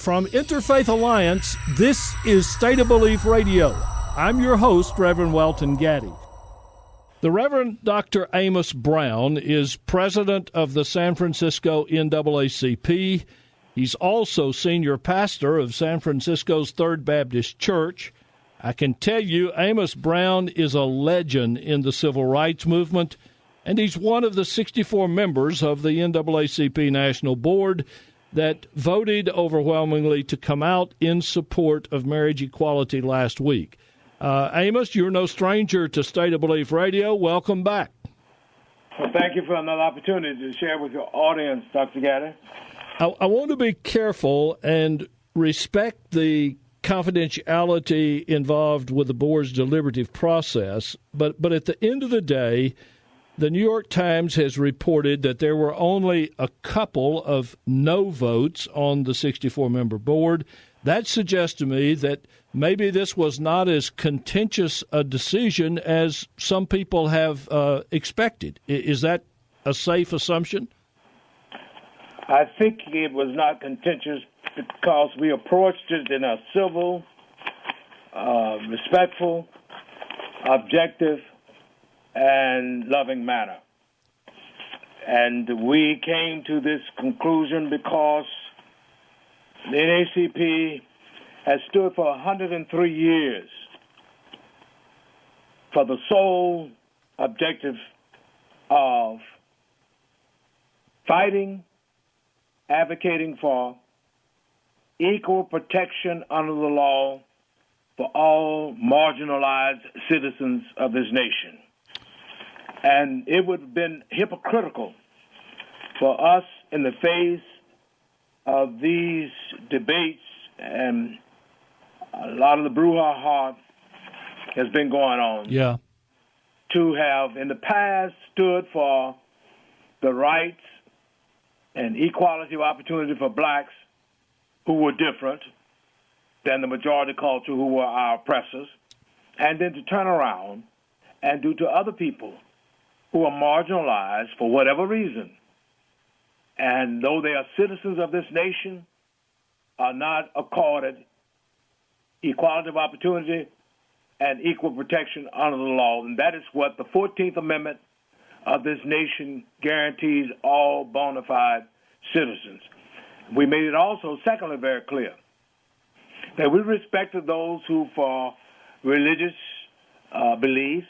From Interfaith Alliance, this is State of Belief Radio. I'm your host, Reverend Welton Gaddy. The Reverend Dr. Amos Brown is president of the San Francisco NAACP. He's also senior pastor of San Francisco's Third Baptist Church. I can tell you, Amos Brown is a legend in the civil rights movement, and he's one of the 64 members of the NAACP National Board that voted overwhelmingly to come out in support of marriage equality last week. Amos, you're no stranger to State of Belief Radio. Welcome back. Well, thank you for another opportunity to share with your audience, Dr. Gaddy. I want to be careful and respect the confidentiality involved with the board's deliberative process, but at the end of the day, the New York Times has reported that there were only a couple of no votes on the 64-member board. That suggests to me that maybe this was not as contentious a decision as some people have expected. Is that a safe assumption? I think it was not contentious because we approached it in a civil, respectful, objective, and loving manner. And we came to this conclusion because the NAACP has stood for 103 years for the sole objective of fighting, advocating for equal protection under the law for all marginalized citizens of this nation. And it would have been hypocritical for us in the face of these debates, and a lot of the brouhaha has been going on, to have in the past stood for the rights and equality of opportunity for blacks who were different than the majority culture who were our oppressors, and then to turn around and do to other people who are marginalized for whatever reason, and though they are citizens of this nation, are not accorded equality of opportunity and equal protection under the law. And that is what the 14th Amendment of this nation guarantees all bona fide citizens. We made it also, secondly, very clear that we respected those who, for religious beliefs,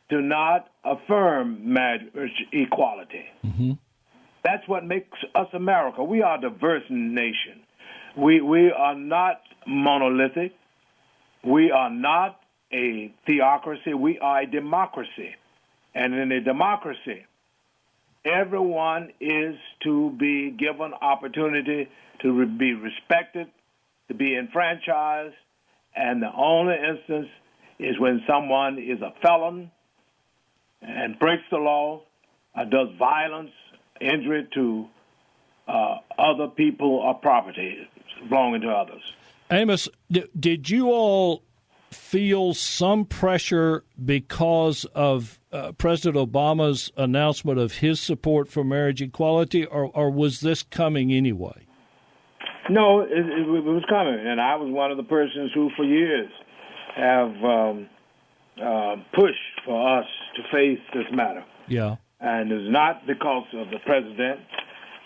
do not affirm marriage equality. Mm-hmm. That's what makes us America. We are a diverse nation. We are not monolithic. We are not a theocracy. We are a democracy. And in a democracy, everyone is to be given opportunity to be respected, to be enfranchised, and the only instance is when someone is a felon and breaks the law, does violence, injury to other people or property belonging to others. Amos, did you all feel some pressure because of President Obama's announcement of his support for marriage equality, or was this coming anyway? No, it was coming, and I was one of the persons who for years have pushed for us to face this matter. Yeah. And it's not because of the president.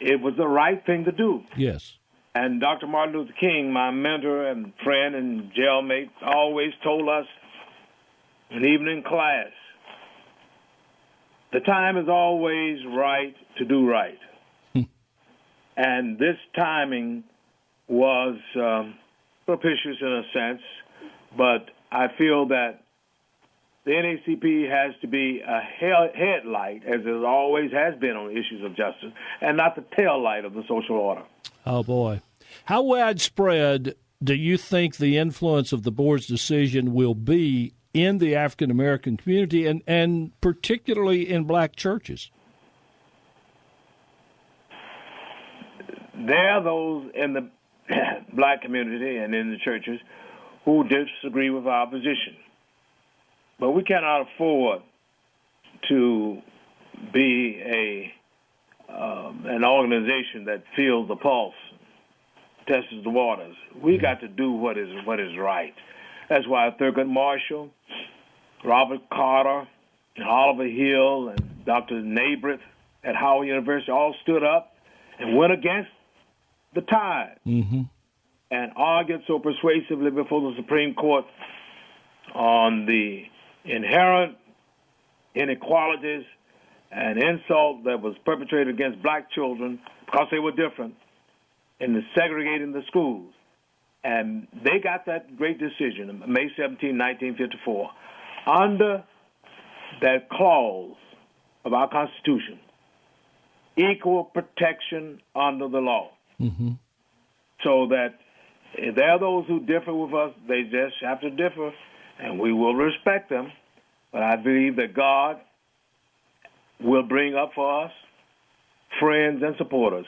It was the right thing to do. Yes. And Dr. Martin Luther King, my mentor and friend and jailmate, always told us, and even in class, the time is always right to do right. And this timing was propitious in a sense, but I feel that the NAACP has to be a headlight, as it always has been on issues of justice, and not the tail light of the social order. Oh, boy. How widespread do you think the influence of the board's decision will be in the African-American community and particularly in black churches? There are those in the black community and in the churches who disagree with our position. But we cannot afford to be an organization that feels the pulse tests the waters. We got to do what is right. That's why Thurgood Marshall, Robert Carter, and Oliver Hill, and Dr. Nabreth at Howard University all stood up and went against the tide and argued so persuasively before the Supreme Court on the inherent inequalities and insult that was perpetrated against black children because they were different in the segregating the schools. And they got that great decision, May 17, 1954, under that clause of our Constitution, equal protection under the law. So that if there are those who differ with us, they just have to differ, and we will respect them. But I believe that God will bring up for us friends and supporters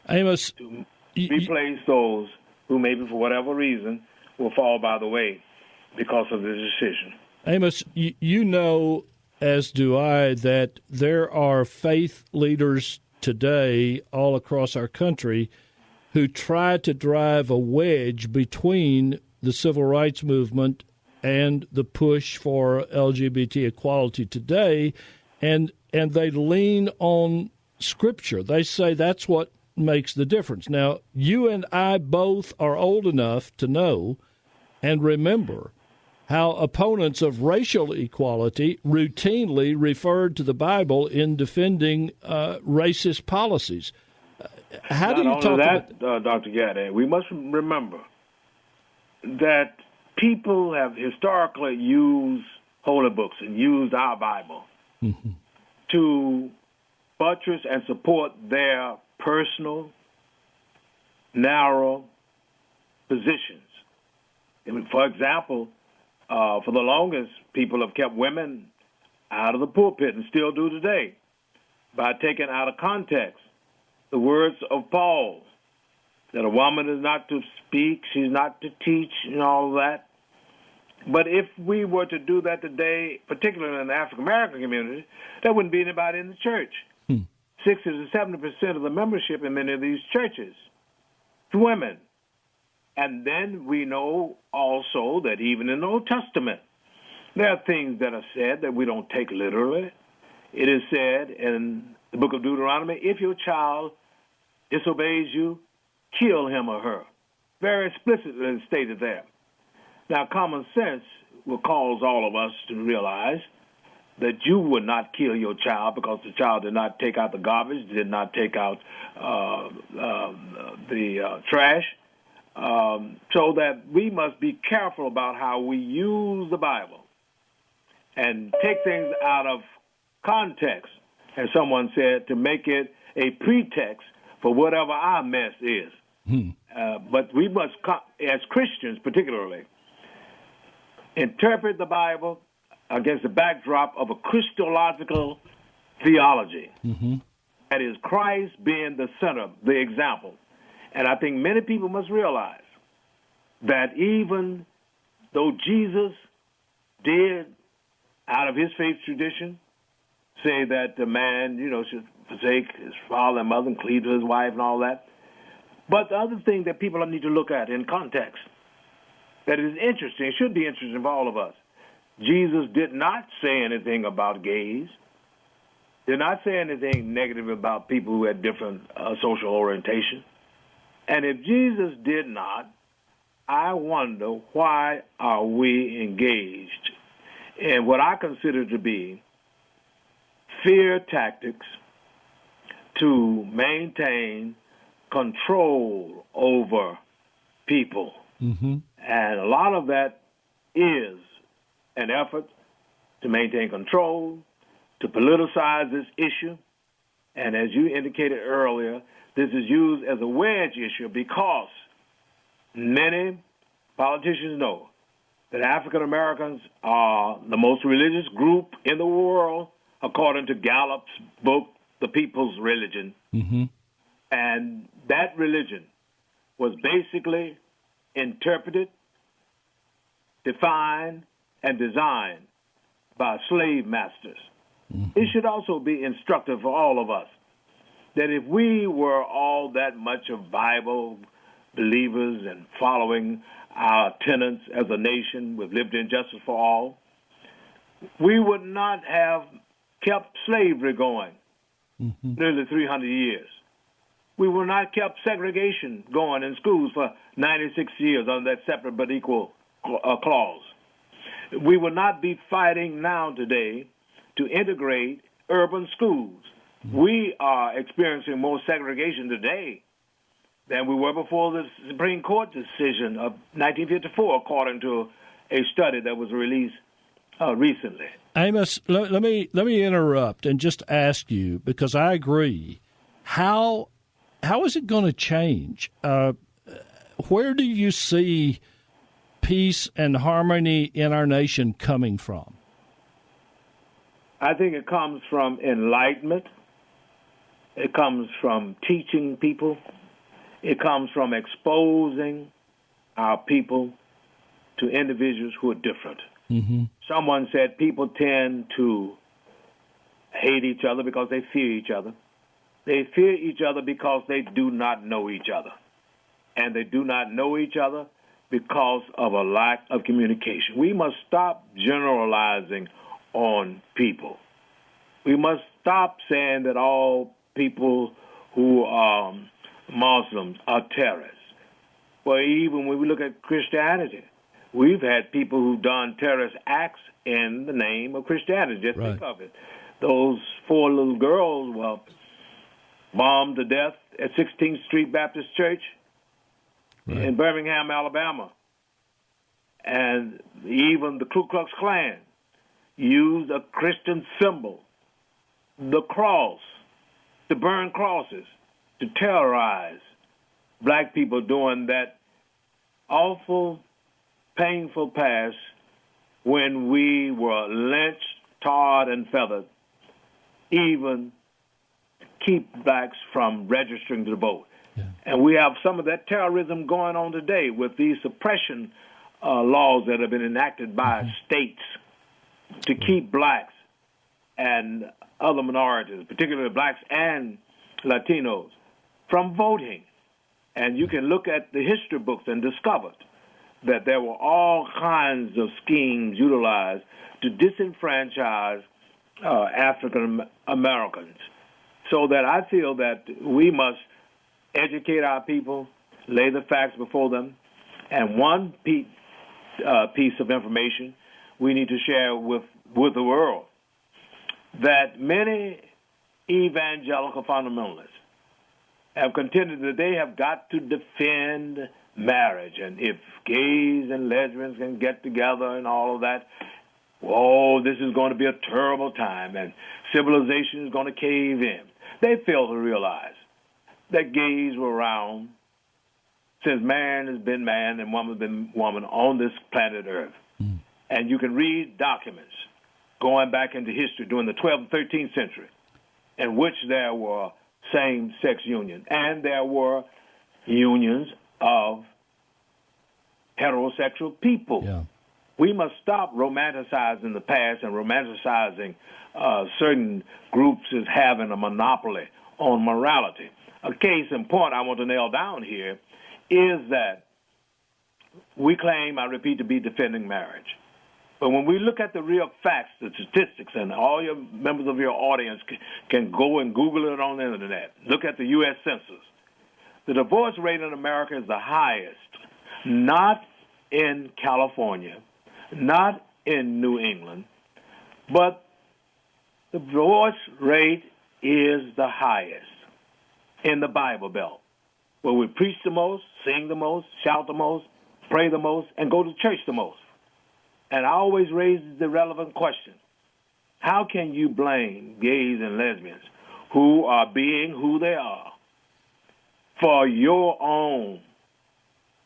Amos, to replace those who maybe for whatever reason will fall by the way because of this decision. Amos, you know, as do I, that there are faith leaders today all across our country who try to drive a wedge between the civil rights movement and the push for LGBT equality today, and they lean on Scripture. They say that's what makes the difference. Now, you and I both are old enough to know and remember how opponents of racial equality routinely referred to the Bible in defending racist policies. How do you talk about that, Dr. Gaddy? We must remember that people have historically used holy books and used our Bible to buttress and support their personal, narrow positions. I mean, for example, for the longest, people have kept women out of the pulpit and still do today by taking out of context the words of Paul, that a woman is not to speak, she's not to teach, and all of that. But if we were to do that today, particularly in the African-American community, there wouldn't be anybody in the church. 60 to 70% of the membership in many of these churches is women. And then we know also that even in the Old Testament, there are things that are said that we don't take literally. It is said in the book of Deuteronomy, if your child disobeys you, kill him or her. Very explicitly stated there. Now, common sense will cause all of us to realize that you would not kill your child because the child did not take out the garbage, did not take out the trash. So that we must be careful about how we use the Bible and take things out of context, as someone said, to make it a pretext for whatever our mess is. But we must, as Christians particularly, interpret the Bible against the backdrop of a Christological theology. That is Christ being the center, the example. And I think many people must realize that even though Jesus did, out of his faith tradition, say that the man, should forsake his father and mother and cleave to his wife and all that. But the other thing that people need to look at in context, that is interesting, should be interesting for all of us. Jesus did not say anything about gays, did not say anything negative about people who had different social orientation. And if Jesus did not, I wonder why are we engaged in what I consider to be fear tactics to maintain control over people. And a lot of that is an effort to maintain control, to politicize this issue. And as you indicated earlier, this is used as a wedge issue because many politicians know that African Americans are the most religious group in the world, according to Gallup's book, The People's Religion. And that religion was basically interpreted, defined, and designed by slave masters. It should also be instructive for all of us that if we were all that much of Bible believers and following our tenets as a nation with liberty and justice for all, we would not have kept slavery going nearly 300 years. We would not kept segregation going in schools for 96 years under that separate but equal clause. We would not be fighting now today to integrate urban schools. We are experiencing more segregation today than we were before the Supreme Court decision of 1954, according to a study that was released recently. Amos, let me interrupt and just ask you, because I agree. How is it going to change? Where do you see peace and harmony in our nation coming from? I think it comes from enlightenment. It comes from teaching people. It comes from exposing our people to individuals who are different. Mm-hmm. Someone said people tend to hate each other because they fear each other. They fear each other because they do not know each other. And they do not know each other because of a lack of communication. We must stop generalizing on people. We must stop saying that all people who are Muslims are terrorists. Well, even when we look at Christianity, we've had people who've done terrorist acts in the name of Christianity. Just think of it. Those 4 little girls were bombed to death at 16th Street Baptist Church in Birmingham, Alabama. And even the Ku Klux Klan used a Christian symbol, the cross, to burn crosses, to terrorize black people during that awful, painful past when we were lynched, tarred, and feathered, even keep blacks from registering to vote. Yeah. And we have some of that terrorism going on today with these suppression laws that have been enacted by states to keep blacks and other minorities, particularly blacks and Latinos, from voting. And you can look at the history books and discover that there were all kinds of schemes utilized to disenfranchise African Americans. So that I feel that we must educate our people, lay the facts before them, and one piece of information we need to share with the world, that many evangelical fundamentalists have contended that they have got to defend marriage, and if gays and lesbians can get together and all of that, oh, this is going to be a terrible time, and civilization is going to cave in. They fail to realize that gays were around since man has been man and woman has been woman on this planet Earth. Mm. And you can read documents going back into history during the 12th and 13th century in which there were same-sex unions, and there were unions of heterosexual people. Yeah. We must stop romanticizing the past and romanticizing certain groups as having a monopoly on morality. A case in point I want to nail down here is that we claim, I repeat, to be defending marriage. But when we look at the real facts, the statistics, and all your members of your audience can go and Google it on the internet, look at the U.S. Census. The divorce rate in America is the highest, not in California, not in New England, but the divorce rate is the highest in the Bible Belt, where we preach the most, sing the most, shout the most, pray the most, and go to church the most. And I always raise the relevant question. How can you blame gays and lesbians who are being who they are for your own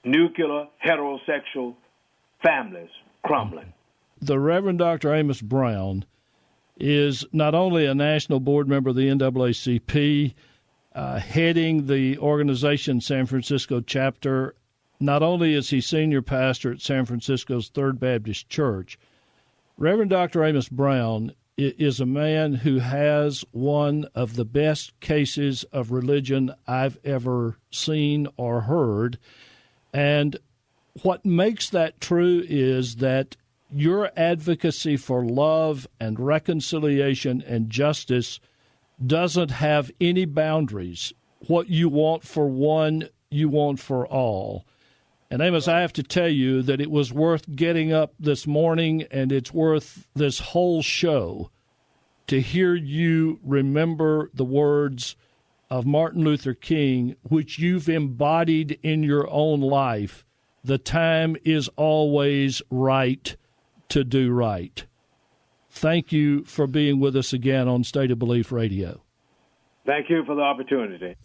nuclear heterosexual families crumbling? The Reverend Dr. Amos Brown is not only a national board member of the NAACP, heading the organization's San Francisco chapter. Not only is he senior pastor at San Francisco's Third Baptist Church, Reverend Dr. Amos Brown is a man who has one of the best cases of religion I've ever seen or heard. And what makes that true is that your advocacy for love and reconciliation and justice doesn't have any boundaries. What you want for one, you want for all. And Amos, I have to tell you that it was worth getting up this morning, and it's worth this whole show to hear you remember the words of Martin Luther King, which you've embodied in your own life. The time is always right to do right. Thank you for being with us again on State of Belief Radio. Thank you for the opportunity.